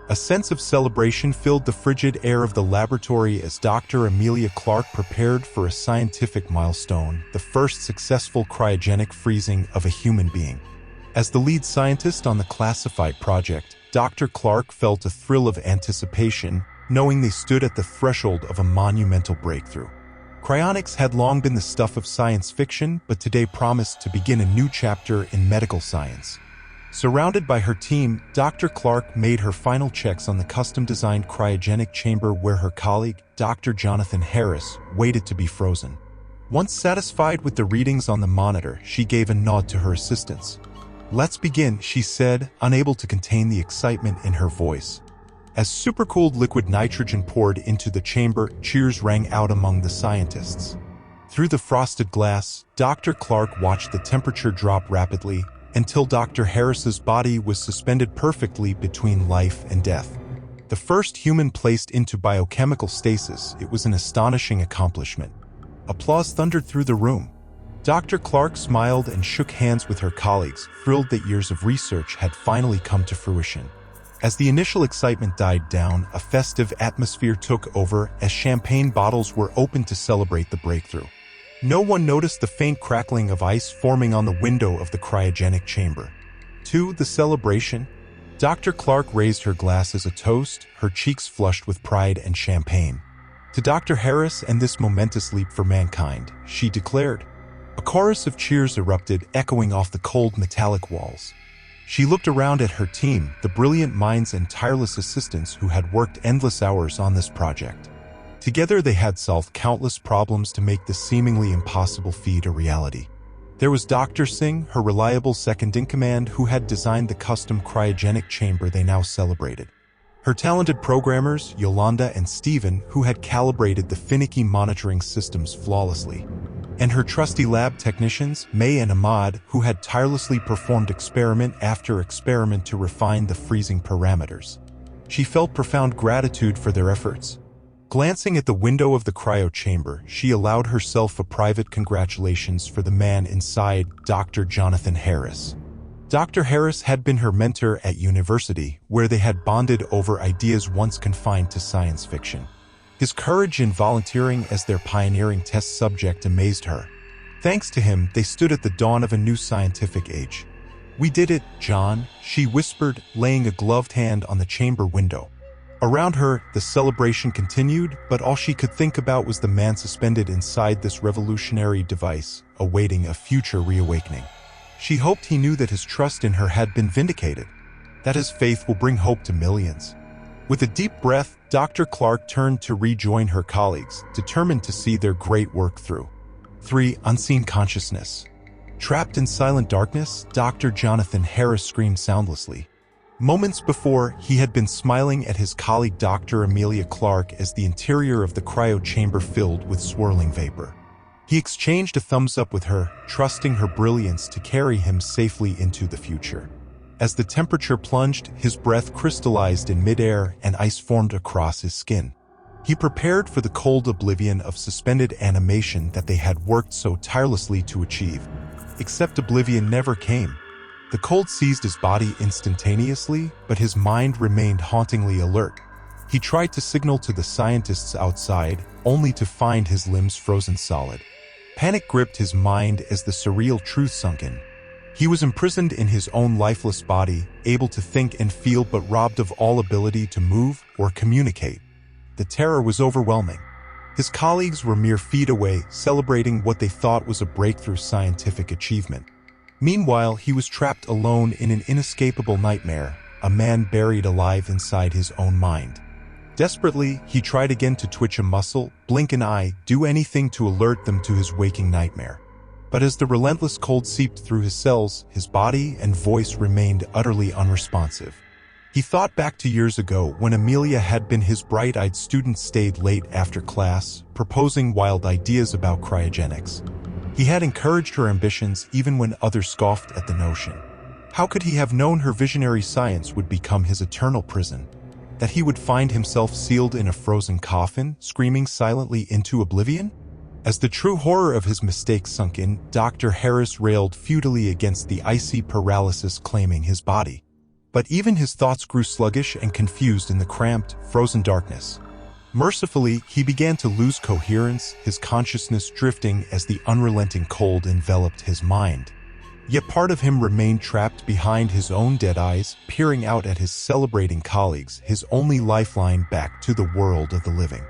A sense of celebration filled the frigid air of the laboratory as Dr. Amelia Clark prepared for a scientific milestone, the first successful cryogenic freezing of a human being. As the lead scientist on the classified project, Dr. Clark felt a thrill of anticipation, knowing they stood at the threshold of a monumental breakthrough. Cryonics had long been the stuff of science fiction, but today promised to begin a new chapter in medical science. Surrounded by her team, Dr. Clark made her final checks on the custom-designed cryogenic chamber where her colleague, Dr. Jonathan Harris, waited to be frozen. Once satisfied with the readings on the monitor, she gave a nod to her assistants. "Let's begin," she said, unable to contain the excitement in her voice. As supercooled liquid nitrogen poured into the chamber, cheers rang out among the scientists. Through the frosted glass, Dr. Clark watched the temperature drop rapidly, until Dr. Harris's body was suspended perfectly between life and death. The first human placed into biochemical stasis, it was an astonishing accomplishment. Applause thundered through the room. Dr. Clark smiled and shook hands with her colleagues, thrilled that years of research had finally come to fruition. As the initial excitement died down, a festive atmosphere took over as champagne bottles were opened to celebrate the breakthrough. No one noticed the faint crackling of ice forming on the window of the cryogenic chamber. To the celebration, Dr. Clark raised her glass as a toast, her cheeks flushed with pride and champagne. To Dr. Harris and this momentous leap for mankind, she declared. A chorus of cheers erupted, echoing off the cold metallic walls. She looked around at her team, the brilliant minds and tireless assistants who had worked endless hours on this project. Together they had solved countless problems to make the seemingly impossible feat a reality. There was Dr. Singh, her reliable second-in-command, who had designed the custom cryogenic chamber they now celebrated. Her talented programmers, Yolanda and Stephen, who had calibrated the finicky monitoring systems flawlessly. And her trusty lab technicians, May and Ahmad, who had tirelessly performed experiment after experiment to refine the freezing parameters. She felt profound gratitude for their efforts. Glancing at the window of the cryo chamber, she allowed herself a private congratulations for the man inside, Dr. Jonathan Harris. Dr. Harris had been her mentor at university, where they had bonded over ideas once confined to science fiction. His courage in volunteering as their pioneering test subject amazed her. Thanks to him, they stood at the dawn of a new scientific age. "We did it, John," she whispered, laying a gloved hand on the chamber window. Around her, the celebration continued, but all she could think about was the man suspended inside this revolutionary device, awaiting a future reawakening. She hoped he knew that his trust in her had been vindicated, that his faith will bring hope to millions. With a deep breath, Dr. Clark turned to rejoin her colleagues, determined to see their great work through. 3. Unseen consciousness. Trapped in silent darkness, Dr. Jonathan Harris screamed soundlessly. Moments before, he had been smiling at his colleague Dr. Amelia Clark as the interior of the cryo chamber filled with swirling vapor. He exchanged a thumbs up with her, trusting her brilliance to carry him safely into the future. As the temperature plunged, his breath crystallized in midair and ice formed across his skin. He prepared for the cold oblivion of suspended animation that they had worked so tirelessly to achieve. Except oblivion never came. The cold seized his body instantaneously, but his mind remained hauntingly alert. He tried to signal to the scientists outside, only to find his limbs frozen solid. Panic gripped his mind as the surreal truth sunk in. He was imprisoned in his own lifeless body, able to think and feel but robbed of all ability to move or communicate. The terror was overwhelming. His colleagues were mere feet away, celebrating what they thought was a breakthrough scientific achievement. Meanwhile, he was trapped alone in an inescapable nightmare, a man buried alive inside his own mind. Desperately, he tried again to twitch a muscle, blink an eye, do anything to alert them to his waking nightmare. But as the relentless cold seeped through his cells, his body and voice remained utterly unresponsive. He thought back to years ago when Amelia had been his bright-eyed student, stayed late after class, proposing wild ideas about cryogenics. He had encouraged her ambitions even when others scoffed at the notion. How could he have known her visionary science would become his eternal prison? That he would find himself sealed in a frozen coffin, screaming silently into oblivion? As the true horror of his mistake sunk in, Dr. Harris railed futilely against the icy paralysis claiming his body. But even his thoughts grew sluggish and confused in the cramped, frozen darkness. Mercifully, he began to lose coherence, his consciousness drifting as the unrelenting cold enveloped his mind. Yet part of him remained trapped behind his own dead eyes, peering out at his celebrating colleagues, his only lifeline back to the world of the living.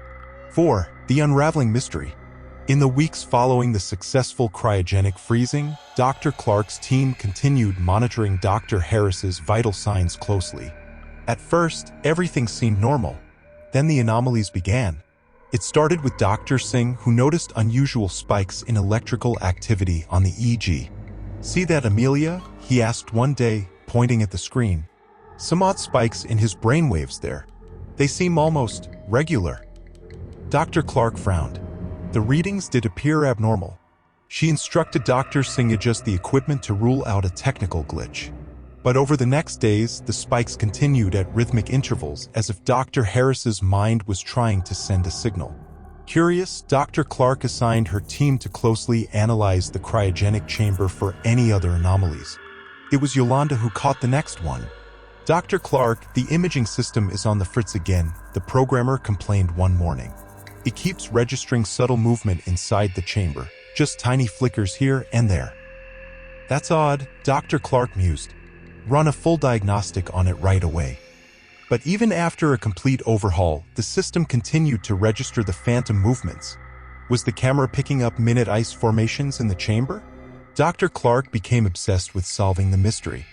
4. The unraveling mystery. In the weeks following the successful cryogenic freezing, Dr. Clark's team continued monitoring Dr. Harris's vital signs closely. At first, everything seemed normal. Then the anomalies began. It started with Dr. Singh, who noticed unusual spikes in electrical activity on the EEG. "See that, Amelia?" he asked one day, pointing at the screen. "Some odd spikes in his brainwaves there. They seem almost regular." Dr. Clark frowned. The readings did appear abnormal. She instructed Dr. Singh to adjust the equipment to rule out a technical glitch. But over the next days, the spikes continued at rhythmic intervals, as if Dr. Harris's mind was trying to send a signal. Curious, Dr. Clark assigned her team to closely analyze the cryogenic chamber for any other anomalies. It was Yolanda who caught the next one. "Dr. Clark, the imaging system is on the fritz again," the programmer complained one morning. "It keeps registering subtle movement inside the chamber, just tiny flickers here and there." "That's odd," Dr. Clark mused. "Run a full diagnostic on it right away." But even after a complete overhaul, the system continued to register the phantom movements. Was the camera picking up minute ice formations in the chamber? Dr. Clark became obsessed with solving the mystery.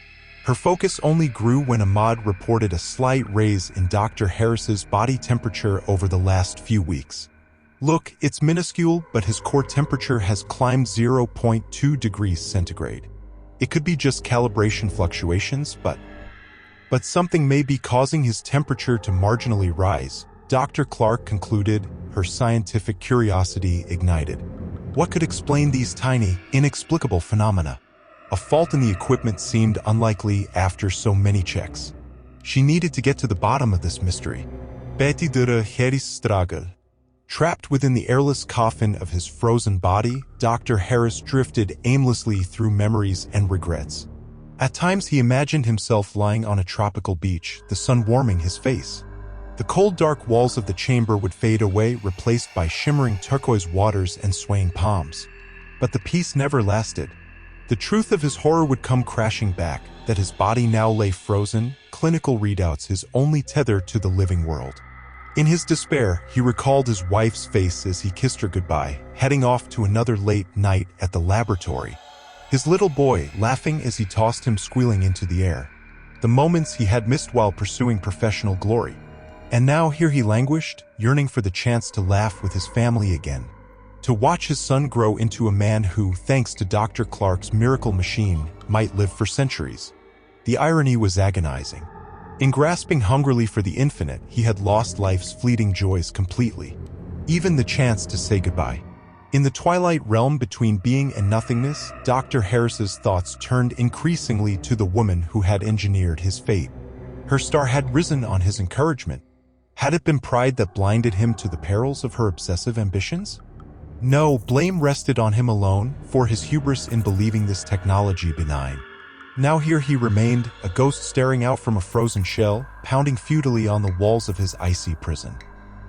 Her focus only grew when Ahmad reported a slight raise in Dr. Harris's body temperature over the last few weeks. "Look, it's minuscule, but his core temperature has climbed 0.2 degrees centigrade. It could be just calibration fluctuations, but something may be causing his temperature to marginally rise," Dr. Clark concluded, her scientific curiosity ignited. What could explain these tiny, inexplicable phenomena? A fault in the equipment seemed unlikely after so many checks. She needed to get to the bottom of this mystery. Betty dura Harris struggle. Trapped within the airless coffin of his frozen body, Dr. Harris drifted aimlessly through memories and regrets. At times he imagined himself lying on a tropical beach, the sun warming his face. The cold dark walls of the chamber would fade away, replaced by shimmering turquoise waters and swaying palms. But the peace never lasted. The truth of his horror would come crashing back, that his body now lay frozen, clinical readouts his only tether to the living world. In his despair, he recalled his wife's face as he kissed her goodbye, heading off to another late night at the laboratory. His little boy laughing as he tossed him squealing into the air. The moments he had missed while pursuing professional glory. And now here he languished, yearning for the chance to laugh with his family again. To watch his son grow into a man who, thanks to Dr. Clark's miracle machine, might live for centuries. The irony was agonizing. In grasping hungrily for the infinite, he had lost life's fleeting joys completely. Even the chance to say goodbye. In the twilight realm between being and nothingness, Dr. Harris's thoughts turned increasingly to the woman who had engineered his fate. Her star had risen on his encouragement. Had it been pride that blinded him to the perils of her obsessive ambitions? No, blame rested on him alone for his hubris in believing this technology benign. Now here he remained, a ghost staring out from a frozen shell, pounding futilely on the walls of his icy prison.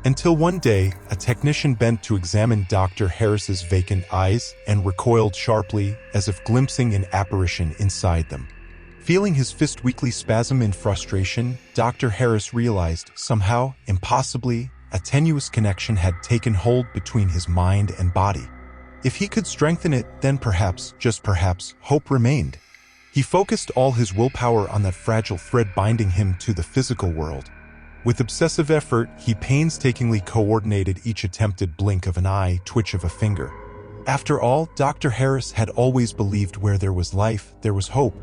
Until one day, a technician bent to examine Dr. Harris's vacant eyes and recoiled sharply, as if glimpsing an apparition inside them. Feeling his fist weakly spasm in frustration, Dr. Harris realized, somehow, impossibly, a tenuous connection had taken hold between his mind and body. If he could strengthen it, then perhaps, just perhaps, hope remained. He focused all his willpower on that fragile thread binding him to the physical world. With obsessive effort, he painstakingly coordinated each attempted blink of an eye, twitch of a finger. After all, Dr. Harris had always believed where there was life, there was hope,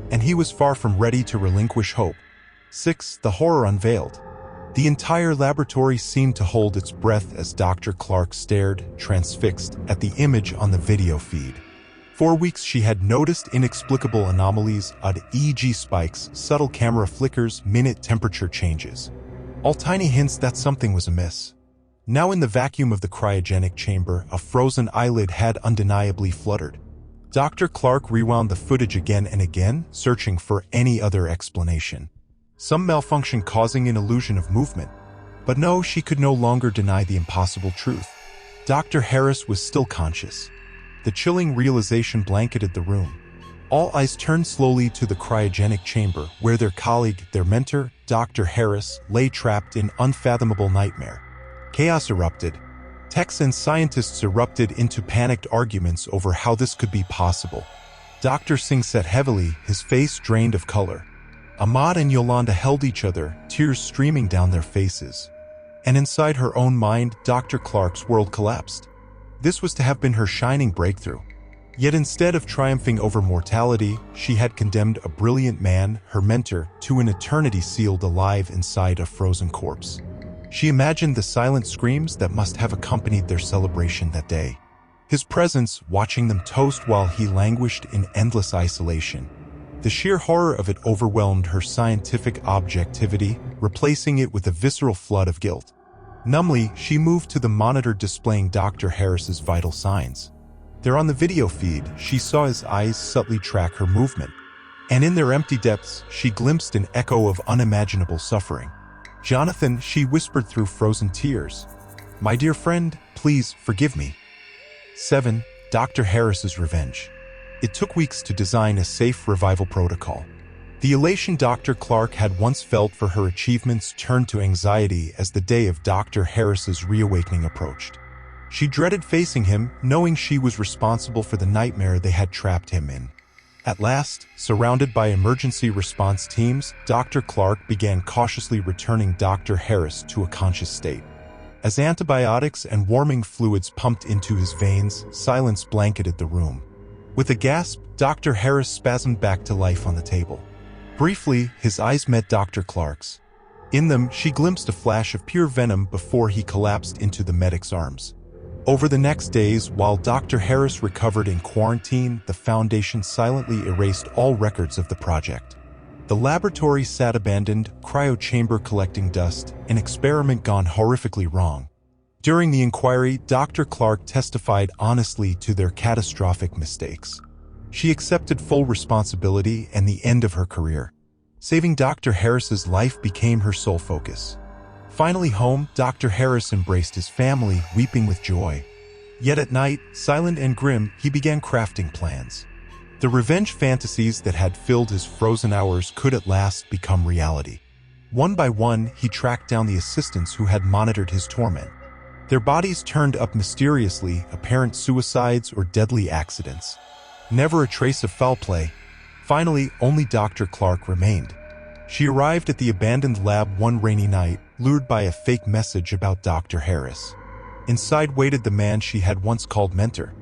and he was far from ready to relinquish hope. 6. The horror unveiled. The entire laboratory seemed to hold its breath as Dr. Clark stared, transfixed, at the image on the video feed. For weeks she had noticed inexplicable anomalies, odd EEG spikes, subtle camera flickers, minute temperature changes. All tiny hints that something was amiss. Now in the vacuum of the cryogenic chamber, a frozen eyelid had undeniably fluttered. Dr. Clark rewound the footage again and again, searching for any other explanation. some malfunction causing an illusion of movement. But no, she could no longer deny the impossible truth. Dr. Harris was still conscious. The chilling realization blanketed the room. All eyes turned slowly to the cryogenic chamber where their colleague, their mentor, Dr. Harris, lay trapped in unfathomable nightmare. Chaos erupted. Techs and scientists erupted into panicked arguments over how this could be possible. Dr. Singh sat heavily, his face drained of color. Ahmad and Yolanda held each other, tears streaming down their faces. And inside her own mind, Dr. Clark's world collapsed. This was to have been her shining breakthrough. Yet instead of triumphing over mortality, she had condemned a brilliant man, her mentor, to an eternity sealed alive inside a frozen corpse. She imagined the silent screams that must have accompanied their celebration that day. His presence, watching them toast while he languished in endless isolation. The sheer horror of it overwhelmed her scientific objectivity, replacing it with a visceral flood of guilt. Numbly, she moved to the monitor displaying Dr. Harris's vital signs. There on the video feed, she saw his eyes subtly track her movement. And in their empty depths, she glimpsed an echo of unimaginable suffering. "Jonathan," she whispered through frozen tears. "My dear friend, please forgive me." 7. Dr. Harris's revenge. It took weeks to design a safe revival protocol. The elation Dr. Clark had once felt for her achievements turned to anxiety as the day of Dr. Harris's reawakening approached. She dreaded facing him, knowing she was responsible for the nightmare they had trapped him in. At last, surrounded by emergency response teams, Dr. Clark began cautiously returning Dr. Harris to a conscious state. As antibiotics and warming fluids pumped into his veins, silence blanketed the room. With a gasp, Dr. Harris spasmed back to life on the table. Briefly, his eyes met Dr. Clark's. In them, she glimpsed a flash of pure venom before he collapsed into the medic's arms. Over the next days, while Dr. Harris recovered in quarantine, the Foundation silently erased all records of the project. The laboratory sat abandoned, cryo chamber collecting dust, an experiment gone horrifically wrong. During the inquiry, Dr. Clark testified honestly to their catastrophic mistakes. She accepted full responsibility and the end of her career. Saving Dr. Harris's life became her sole focus. Finally home, Dr. Harris embraced his family, weeping with joy. Yet at night, silent and grim, he began crafting plans. The revenge fantasies that had filled his frozen hours could at last become reality. One by one, he tracked down the assistants who had monitored his torment. Their bodies turned up mysteriously, apparent suicides or deadly accidents. Never a trace of foul play. Finally, only Dr. Clark remained. She arrived at the abandoned lab one rainy night, lured by a fake message about Dr. Harris. Inside waited the man she had once called mentor.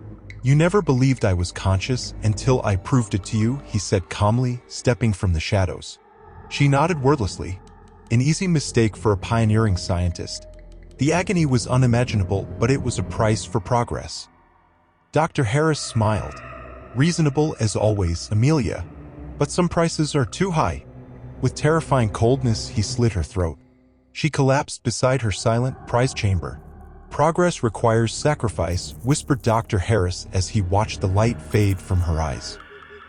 "You never believed I was conscious until I proved it to you," he said calmly, stepping from the shadows. She nodded wordlessly. An easy mistake for a pioneering scientist. The agony was unimaginable, but it was a price for progress. Dr. Harris smiled. "Reasonable as always, Amelia. But some prices are too high." With terrifying coldness, he slit her throat. She collapsed beside her silent, prized chamber. "Progress requires sacrifice," whispered Dr. Harris as he watched the light fade from her eyes.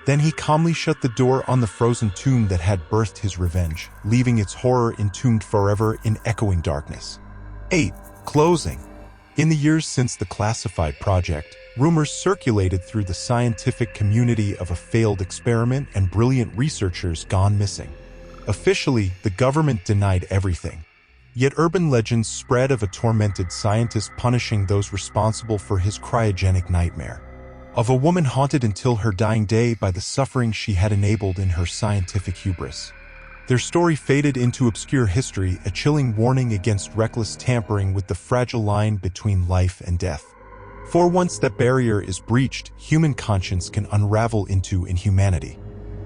Then he calmly shut the door on the frozen tomb that had birthed his revenge, leaving its horror entombed forever in echoing darkness. 8. Closing. In the years since the classified project, rumors circulated through the scientific community of a failed experiment and brilliant researchers gone missing. Officially, the government denied everything. Yet urban legends spread of a tormented scientist punishing those responsible for his cryogenic nightmare. Of a woman haunted until her dying day by the suffering she had enabled in her scientific hubris. Their story faded into obscure history, a chilling warning against reckless tampering with the fragile line between life and death. For once that barrier is breached, human conscience can unravel into inhumanity.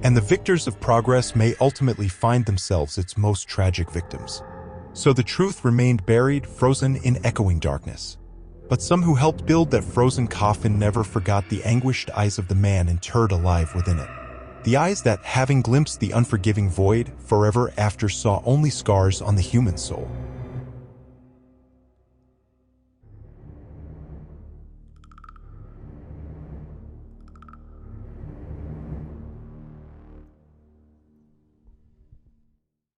And the victors of progress may ultimately find themselves its most tragic victims. So the truth remained buried, frozen in echoing darkness. But some who helped build that frozen coffin never forgot the anguished eyes of the man interred alive within it. The eyes that, having glimpsed the unforgiving void, forever after saw only scars on the human soul.